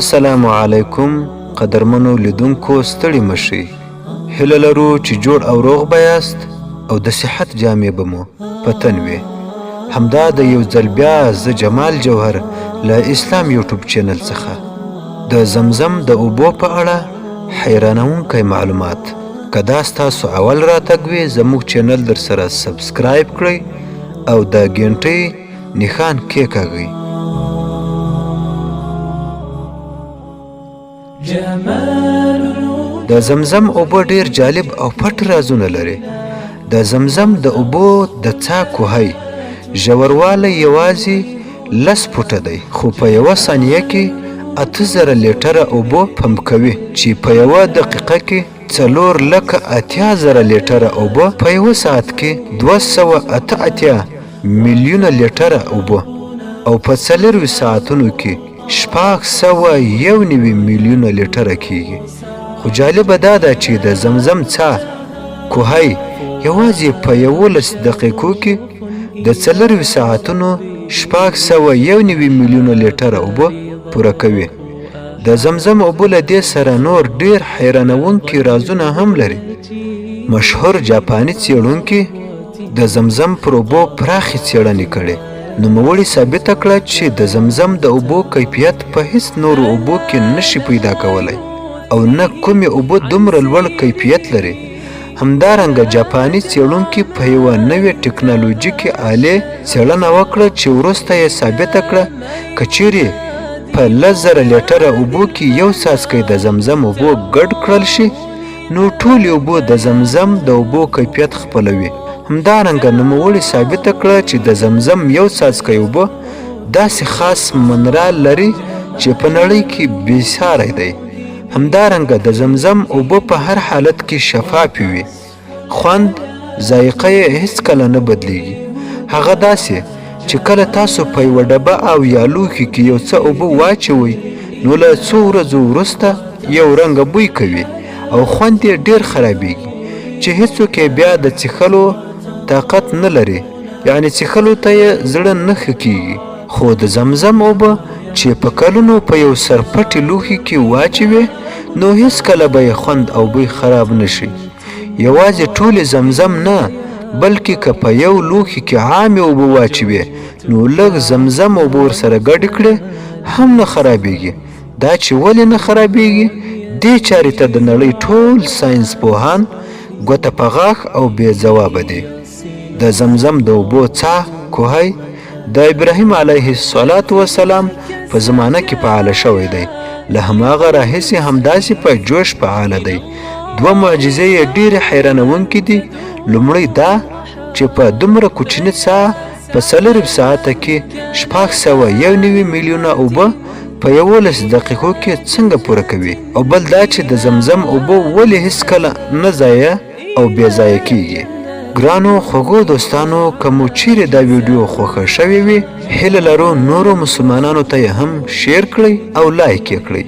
السلام علیکم قدرمنو لیدونکو ستړي مشئ هیله لرو چې جوړ او روغ به یاست او د صحت جامې به مو په تن وي همدا د یو ځل بیا زه جمال جوهر له اسلام یوټیوب چینل څخه د زمزم د اوبو په اړه حیرانونکی معلومات که دا ستاسو اول راتګ وي زموږ چینل در سره سبسکرایب کړئ او د ګنټۍ نښان کېکاږئ د زمزم اوبه ډیر جالب او پټ رازونه لري د زمزم د اوبو د څا کوهی ژوروالی یوازې 10 فوټه دی خو په یوه ثانیه کې 8000 لیټره اوبه پمپ کوي چې په یوه دقیقه کې 4,80,000 لیټره اوبه په یوه ساعت کې 288 میلیونه لیټره اوبه او په 4 ساعتونو کې 691 میلیونه لیټره کیږي خو جالبه دا ده چې د زمزم څا کوهی یوازې په 11 دقیقو کې د 4 ساعتونو 691 میلیونه لیټره اوبه پوره کوي د زمزم اوبه له دې سره نور ډیر حیرانونکي رازونه هم لري مشهور جاپاني څېړونکي د زمزم پر اوبو پراخې څېړنې کړې نوموړي ثابته کړه چې د زمزم د اوبو کیفیت په هیڅ نورو اوبو کې نشي پیدا کولی او نه کومې اوبه دومره لوړ کیفیت لري همدارنګه جاپاني څېړونکي په یوه نوې ټکنالوژیکي آلې څېړنه وکړه چې وروسته یې ثابته کړه که چیرې په 10,000 لیټره اوبو کې یو څاڅکی د زمزم اوبو ګډ کړل شي نو ټولې اوبه د زمزم د اوبو کیفیت خپلوي همدارنګه نوموړي ثابته کړه چې د زمزم یو څاڅکی اوبه داسې خاص منرال لري چې په نړۍ کې بېساری دی همدارنګه د زمزم اوبه په هر حالت کې شفافې وي خوند ذایقه یې هیڅکله نه بدلیږي هغه داسې چې کله تاسو په یوه ډبه او یا لوښي کې یو څه اوبه واچوئ نو له څو ورځو وروسته یو رنګه بوی کوي او خوند یې ډېر خرابیږي چې هیڅوک یې بیا د څښلو طاقت نه لري یعنی څښلو ته یې زړه نه ښه کیږي خو د زمزم اوبه چې په کلونو په یو سرپټي لوښي کې واچوي نو هیڅکله به یې خوند او بوی خراب نشي یوازې ټولې زمزم نه بلکې که په یو لوښي کې عامې اوبه واچوي نو لږ زمزم اوبه ورسره ګډې کړې هم نه خرابیږي دا چې ولې نه خرابیږي دې چارې ته د نړۍ ټول ساینس پوهان ګوته په غاښ او بې ځوابه دي د زمزم د اوبو څا کوهی د ابراهیم علیه السلام په زمانه کې فعاله شوی دی له هماغه راهیسې همداسې په جوش فعاله دی دوه معجزې یې ډېرې حیرانونکې دي لومړی دا چې په دومره کوچني څا په 4 ساعته کې 691 میلیونه اوبه په 11 دقیقو کې څنګه پوره کوي او بل دا چې د زمزم اوبه ولې هیڅکله نه ضایع او بې ضایع کیږي ګرانو خوږو دوستانو که مو چیرې دا ویډیو خوښه شوې وي هیله لرو نورو مسلمانانو ته یې هم شیر کړئ او لایک یې کړئ